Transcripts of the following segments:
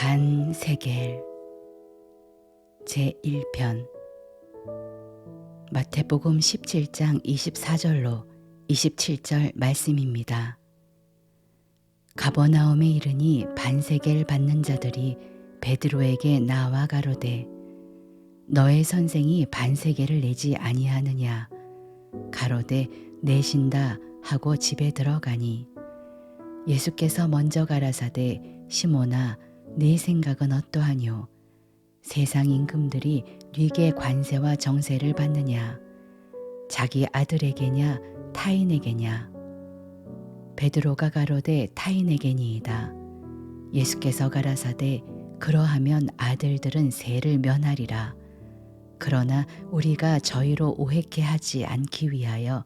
반세겔 제1편 마태복음 17장 24절로 27절 말씀입니다. 가버나움에 이르니 반세겔 받는 자들이 베드로에게 나와 가로되 너의 선생이 반세겔을 내지 아니하느냐. 가로되 내신다 하고 집에 들어가니 예수께서 먼저 가라사대 시몬아 네 생각은 어떠하뇨. 세상 임금들이 네게 관세와 정세를 받느냐. 자기 아들에게냐 타인에게냐. 베드로가 가로되 타인에게니이다. 예수께서 가라사대 그러하면 아들들은 세를 면하리라. 그러나 우리가 저희로 오해케 하지 않기 위하여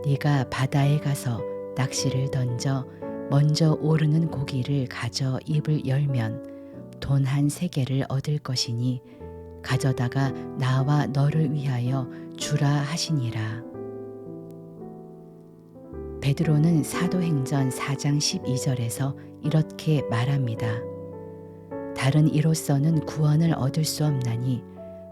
네가 바다에 가서 낚시를 던져 먼저 오르는 고기를 가져 입을 열면 돈 한 세겔을 얻을 것이니 가져다가 나와 너를 위하여 주라 하시니라. 베드로는 사도행전 4장 12절에서 이렇게 말합니다. 다른 이로서는 구원을 얻을 수 없나니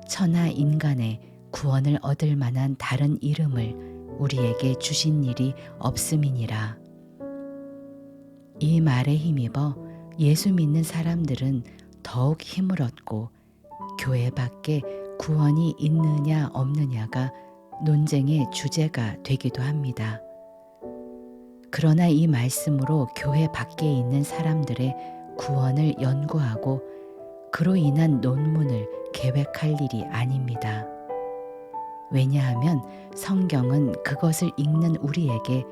천하 인간의 구원을 얻을 만한 다른 이름을 우리에게 주신 일이 없음이니라. 이 말에 힘입어 예수 믿는 사람들은 더욱 힘을 얻고 교회 밖에 구원이 있느냐 없느냐가 논쟁의 주제가 되기도 합니다. 그러나 이 말씀으로 교회 밖에 있는 사람들의 구원을 연구하고 그로 인한 논문을 계획할 일이 아닙니다. 왜냐하면 성경은 그것을 읽는 우리에게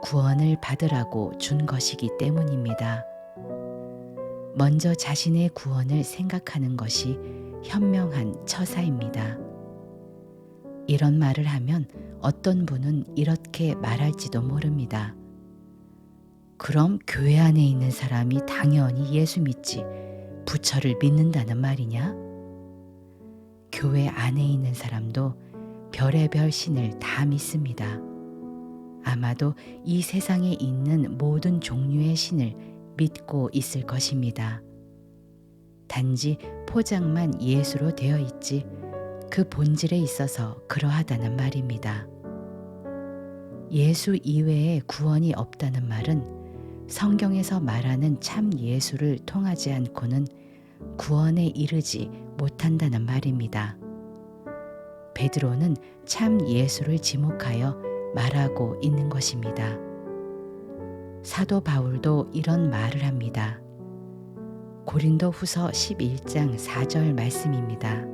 구원을 받으라고 준 것이기 때문입니다. 먼저 자신의 구원을 생각하는 것이 현명한 처사입니다. 이런 말을 하면 어떤 분은 이렇게 말할지도 모릅니다. 그럼 교회 안에 있는 사람이 당연히 예수 믿지 부처를 믿는다는 말이냐? 교회 안에 있는 사람도 별의별 신을 다 믿습니다. 아마도 이 세상에 있는 모든 종류의 신을 믿고 있을 것입니다. 단지 포장만 예수로 되어 있지 그 본질에 있어서 그러하다는 말입니다. 예수 이외에 구원이 없다는 말은 성경에서 말하는 참 예수를 통하지 않고는 구원에 이르지 못한다는 말입니다. 베드로는 참 예수를 지목하여 말하고 있는 것입니다. 사도 바울도 이런 말을 합니다. 고린도 후서 11장 4절 말씀입니다.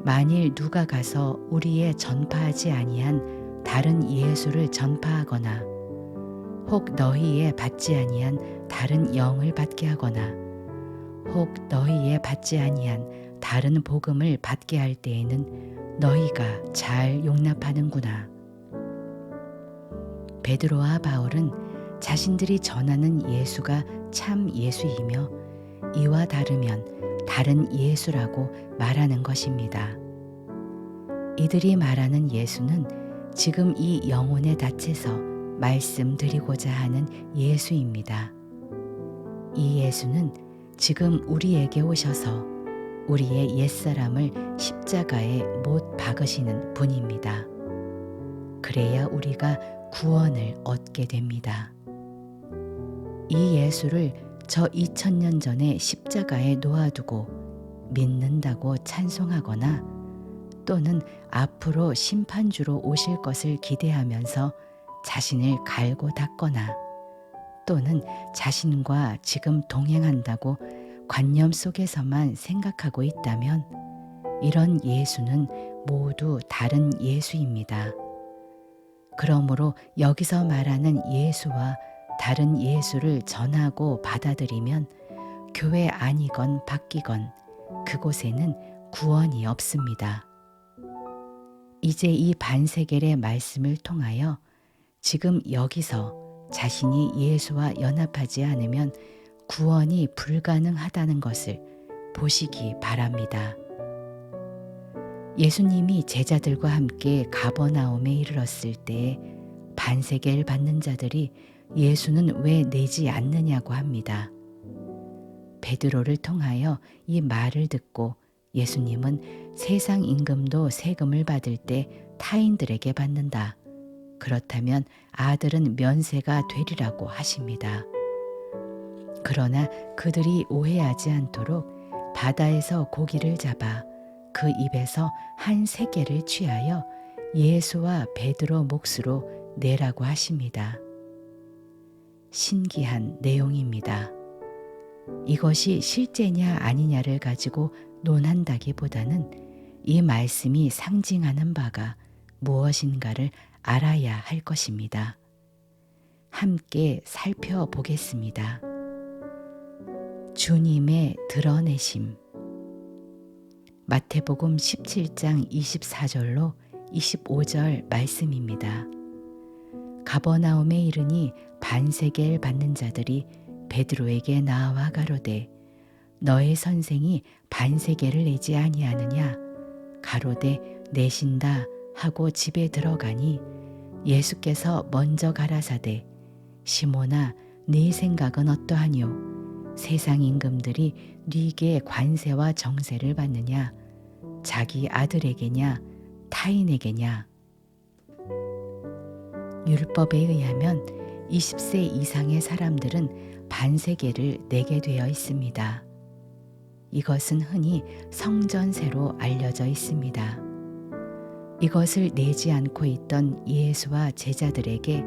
만일 누가 가서 우리의 전파하지 아니한 다른 예수를 전파하거나 혹 너희의 받지 아니한 다른 영을 받게 하거나 혹 너희의 받지 아니한 다른 복음을 받게 할 때에는 너희가 잘 용납하는구나. 베드로와 바울은 자신들이 전하는 예수가 참 예수이며 이와 다르면 다른 예수라고 말하는 것입니다. 이들이 말하는 예수는 지금 이 영혼의 닻에서 말씀드리고자 하는 예수입니다. 이 예수는 지금 우리에게 오셔서 우리의 옛사람을 십자가에 못 박으시는 분입니다. 그래야 우리가 구원을 얻게 됩니다. 이 예수를 저 2000년 전에 십자가에 놓아두고 믿는다고 찬송하거나 또는 앞으로 심판주로 오실 것을 기대하면서 자신을 갈고 닦거나 또는 자신과 지금 동행한다고 관념 속에서만 생각하고 있다면 이런 예수는 모두 다른 예수입니다. 그러므로 여기서 말하는 예수와 다른 예수를 전하고 받아들이면 교회 아니건 밖이건 그곳에는 구원이 없습니다. 이제 이 반세겔의 말씀을 통하여 지금 여기서 자신이 예수와 연합하지 않으면 구원이 불가능하다는 것을 보시기 바랍니다. 예수님이 제자들과 함께 가버나움에 이르렀을 때에 반세겔 받는 자들이 예수는 왜 내지 않느냐고 합니다. 베드로를 통하여 이 말을 듣고 예수님은 세상 임금도 세금을 받을 때 타인들에게 받는다. 그렇다면 아들은 면세가 되리라고 하십니다. 그러나 그들이 오해하지 않도록 바다에서 고기를 잡아 그 입에서 한 세개를 취하여 예수와 베드로 몫으로 내라고 하십니다. 신기한 내용입니다. 이것이 실제냐 아니냐를 가지고 논한다기보다는 이 말씀이 상징하는 바가 무엇인가를 알아야 할 것입니다. 함께 살펴보겠습니다. 주님의 드러내심. 마태복음 17장 24절로 25절 말씀입니다. 가버나움에 이르니 반세겔 받는 자들이 베드로에게 나와 가로되 너의 선생이 반세겔을 내지 아니하느냐 가로되 내신다 하고 집에 들어가니 예수께서 먼저 가라사대 시몬아 네 생각은 어떠하뇨 세상 임금들이 네게 관세와 정세를 받느냐 자기 아들에게냐 타인에게냐. 율법에 의하면 20세 이상의 사람들은 반세겔을 내게 되어 있습니다. 이것은 흔히 성전세로 알려져 있습니다. 이것을 내지 않고 있던 예수와 제자들에게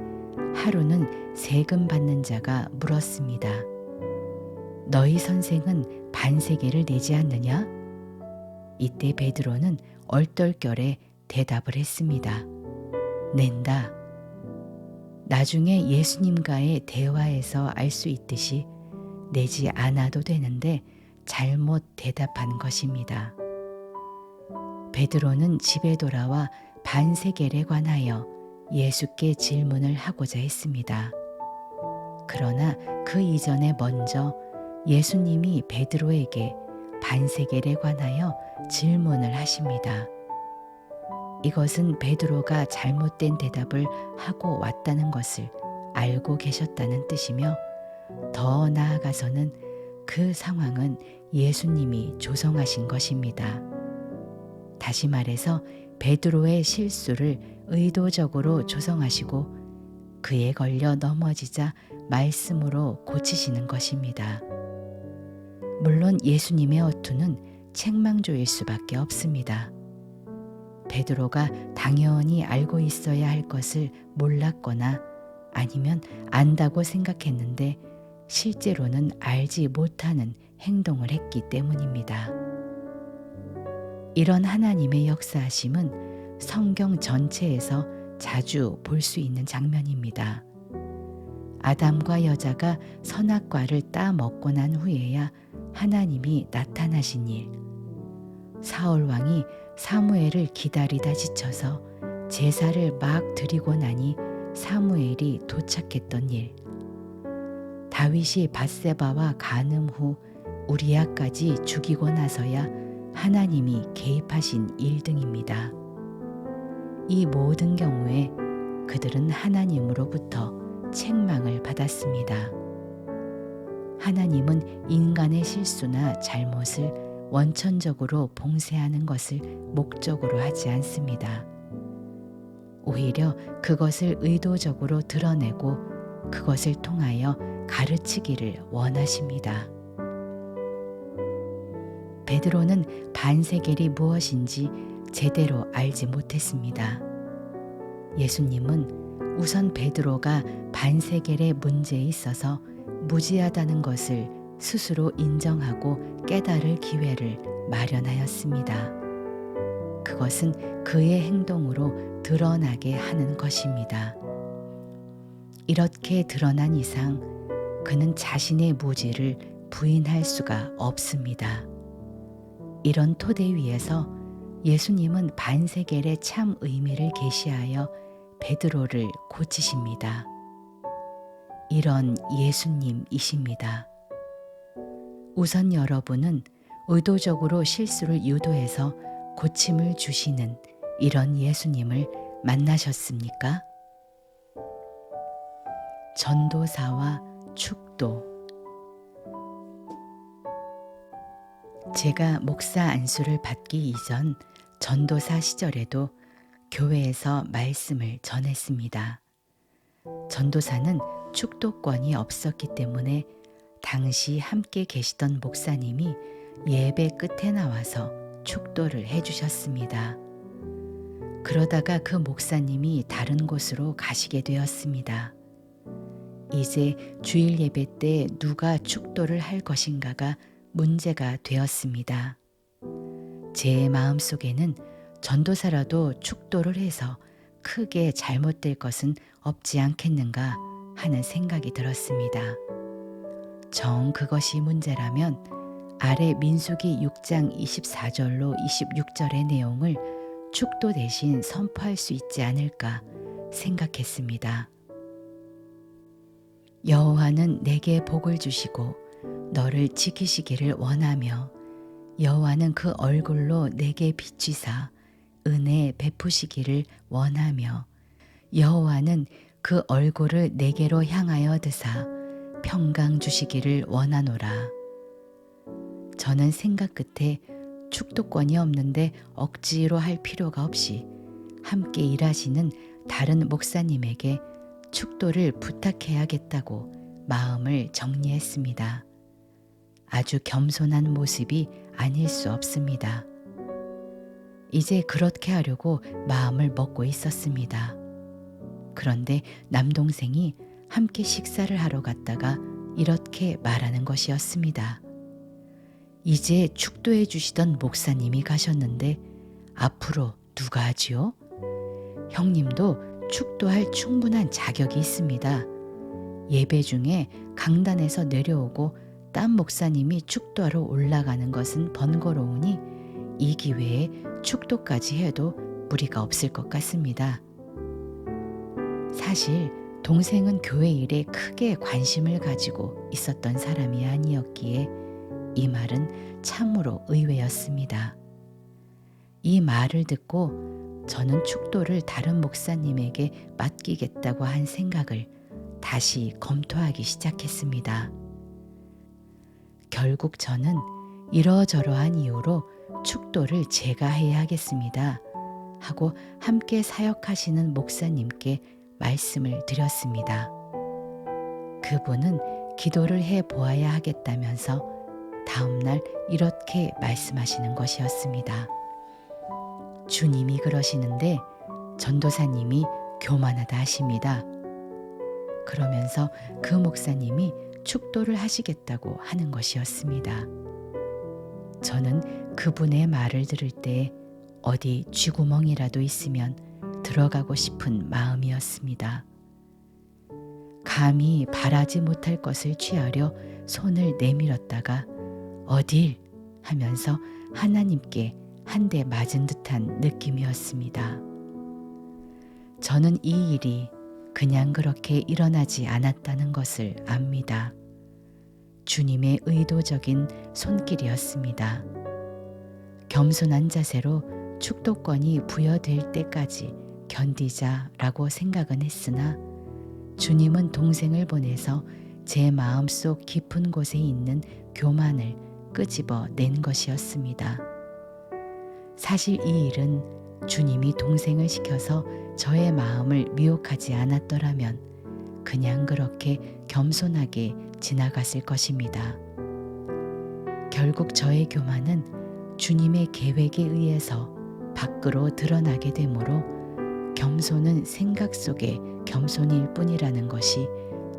하루는 세금 받는 자가 물었습니다. 너희 선생은 반세겔을 내지 않느냐? 이때 베드로는 얼떨결에 대답을 했습니다. 낸다. 나중에 예수님과의 대화에서 알 수 있듯이 내지 않아도 되는데 잘못 대답한 것입니다. 베드로는 집에 돌아와 반세겔에 관하여 예수께 질문을 하고자 했습니다. 그러나 그 이전에 먼저 예수님이 베드로에게 반세겔에 관하여 질문을 하십니다. 이것은 베드로가 잘못된 대답을 하고 왔다는 것을 알고 계셨다는 뜻이며 더 나아가서는 그 상황은 예수님이 조성하신 것입니다. 다시 말해서 베드로의 실수를 의도적으로 조성하시고 그에 걸려 넘어지자 말씀으로 고치시는 것입니다. 물론 예수님의 어투는 책망조일 수밖에 없습니다. 베드로가 당연히 알고 있어야 할 것을 몰랐거나 아니면 안다고 생각했는데 실제로는 알지 못하는 행동을 했기 때문입니다. 이런 하나님의 역사하심은 성경 전체에서 자주 볼 수 있는 장면입니다. 아담과 여자가 선악과를 따 먹고 난 후에야 하나님이 나타나신 일, 사울 왕이 사무엘을 기다리다 지쳐서 제사를 막 드리고 나니 사무엘이 도착했던 일, 다윗이 밧세바와 간음 후 우리아까지 죽이고 나서야 하나님이 개입하신 일 등입니다. 이 모든 경우에 그들은 하나님으로부터 책망을 받았습니다. 하나님은 인간의 실수나 잘못을 원천적으로 봉쇄하는 것을 목적으로 하지 않습니다. 오히려 그것을 의도적으로 드러내고 그것을 통하여 가르치기를 원하십니다. 베드로는 반세겔이 무엇인지 제대로 알지 못했습니다. 예수님은 우선 베드로가 반세겔의 문제에 있어서 무지하다는 것을 스스로 인정하고 깨달을 기회를 마련하였습니다. 그것은 그의 행동으로 드러나게 하는 것입니다. 이렇게 드러난 이상 그는 자신의 무지를 부인할 수가 없습니다. 이런 토대 위에서 예수님은 반세겔의 참 의미를 계시하여 베드로를 고치십니다. 이런 예수님이십니다. 우선 여러분은 의도적으로 실수를 유도해서 고침을 주시는 이런 예수님을 만나셨습니까? 전도사와 축도. 제가 목사 안수를 받기 이전 전도사 시절에도 교회에서 말씀을 전했습니다. 전도사는 축도권이 없었기 때문에 당시 함께 계시던 목사님이 예배 끝에 나와서 축도를 해주셨습니다. 그러다가 그 목사님이 다른 곳으로 가시게 되었습니다. 이제 주일 예배 때 누가 축도를 할 것인가가 문제가 되었습니다. 제 마음속에는 전도사라도 축도를 해서 크게 잘못될 것은 없지 않겠는가 하는 생각이 들었습니다. 정 그것이 문제라면 아래 민수기 6장 24절로 26절의 내용을 축도 대신 선포할 수 있지 않을까 생각했습니다. 여호와는 내게 복을 주시고 너를 지키시기를 원하며 여호와는 그 얼굴로 내게 비추사 은혜 베푸시기를 원하며 여호와는 그 얼굴을 내게로 향하여 드사 평강 주시기를 원하노라. 저는 생각 끝에 축도권이 없는데 억지로 할 필요가 없이 함께 일하시는 다른 목사님에게 축도를 부탁해야겠다고 마음을 정리했습니다. 아주 겸손한 모습이 아닐 수 없습니다. 이제 그렇게 하려고 마음을 먹고 있었습니다. 그런데 남동생이 함께 식사를 하러 갔다가 이렇게 말하는 것이었습니다. 이제 축도해 주시던 목사님이 가셨는데 앞으로 누가 하지요? 형님도 축도할 충분한 자격이 있습니다. 예배 중에 강단에서 내려오고 딴 목사님이 축도하러 올라가는 것은 번거로우니 이 기회에 축도까지 해도 무리가 없을 것 같습니다. 사실 동생은 교회 일에 크게 관심을 가지고 있었던 사람이 아니었기에 이 말은 참으로 의외였습니다. 이 말을 듣고 저는 축도를 다른 목사님에게 맡기겠다고 한 생각을 다시 검토하기 시작했습니다. 결국 저는 이러저러한 이유로 축도를 제가 해야 하겠습니다 하고 함께 사역하시는 목사님께 말씀을 드렸습니다. 그분은 기도를 해 보아야 하겠다면서 다음날 이렇게 말씀하시는 것이었습니다. 주님이 그러시는데 전도사님이 교만하다 하십니다. 그러면서 그 목사님이 축도를 하시겠다고 하는 것이었습니다. 저는 그분의 말을 들을 때 어디 쥐구멍이라도 있으면 들어가고 싶은 마음이었습니다. 감히 바라지 못할 것을 취하려 손을 내밀었다가 어딜 하면서 하나님께 한 대 맞은 듯한 느낌이었습니다. 저는 이 일이 그냥 그렇게 일어나지 않았다는 것을 압니다. 주님의 의도적인 손길이었습니다. 겸손한 자세로 축도권이 부여될 때까지 견디자라고 생각은 했으나 주님은 동생을 보내서 제 마음속 깊은 곳에 있는 교만을 끄집어 낸 것이었습니다. 사실 이 일은 주님이 동생을 시켜서 저의 마음을 미혹하지 않았더라면 그냥 그렇게 겸손하게 지나갔을 것입니다. 결국 저의 교만은 주님의 계획에 의해서 밖으로 드러나게 되므로 겸손은 생각 속의 겸손일 뿐이라는 것이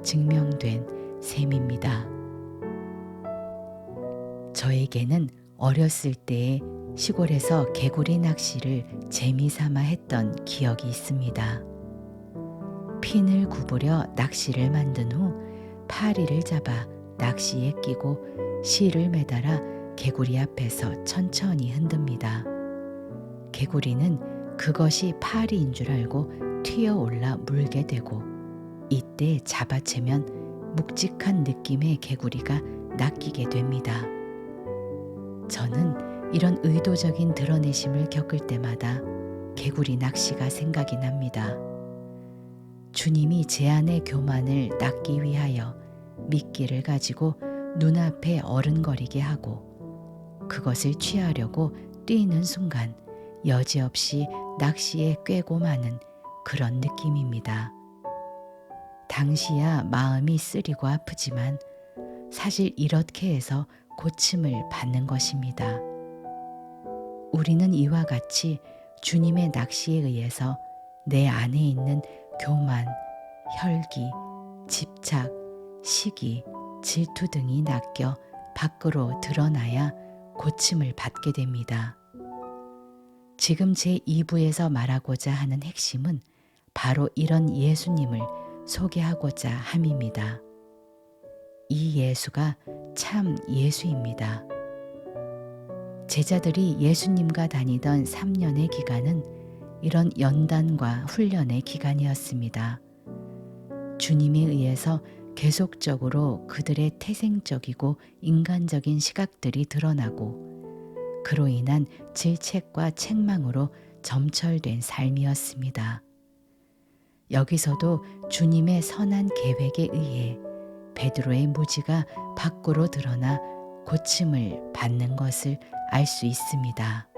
증명된 셈입니다. 저에게는 어렸을 때에 시골에서 개구리 낚시를 재미삼아 했던 기억이 있습니다. 핀을 구부려 낚시를 만든 후 파리를 잡아 낚시에 끼고 실을 매달아 개구리 앞에서 천천히 흔듭니다. 개구리는 그것이 파리인 줄 알고 튀어올라 물게 되고 이때 잡아채면 묵직한 느낌의 개구리가 낚이게 됩니다. 저는 이런 의도적인 드러내심을 겪을 때마다 개구리 낚시가 생각이 납니다. 주님이 제 안의 교만을 낚기 위하여 미끼를 가지고 눈앞에 어른거리게 하고 그것을 취하려고 뛰는 순간 여지없이 낚시에 꿰고 마는 그런 느낌입니다. 당시야 마음이 쓰리고 아프지만 사실 이렇게 해서 고침을 받는 것입니다. 우리는 이와 같이 주님의 낚시에 의해서 내 안에 있는 교만, 혈기, 집착, 시기, 질투 등이 낚여 밖으로 드러나야 고침을 받게 됩니다. 지금 제2부에서 말하고자 하는 핵심은 바로 이런 예수님을 소개하고자 함입니다. 이 예수가 참 예수입니다. 제자들이 예수님과 다니던 3년의 기간은 이런 연단과 훈련의 기간이었습니다. 주님에 의해서 계속적으로 그들의 태생적이고 인간적인 시각들이 드러나고 그로 인한 질책과 책망으로 점철된 삶이었습니다. 여기서도 주님의 선한 계획에 의해 베드로의 무지가 밖으로 드러나 고침을 받는 것을 알 수 있습니다.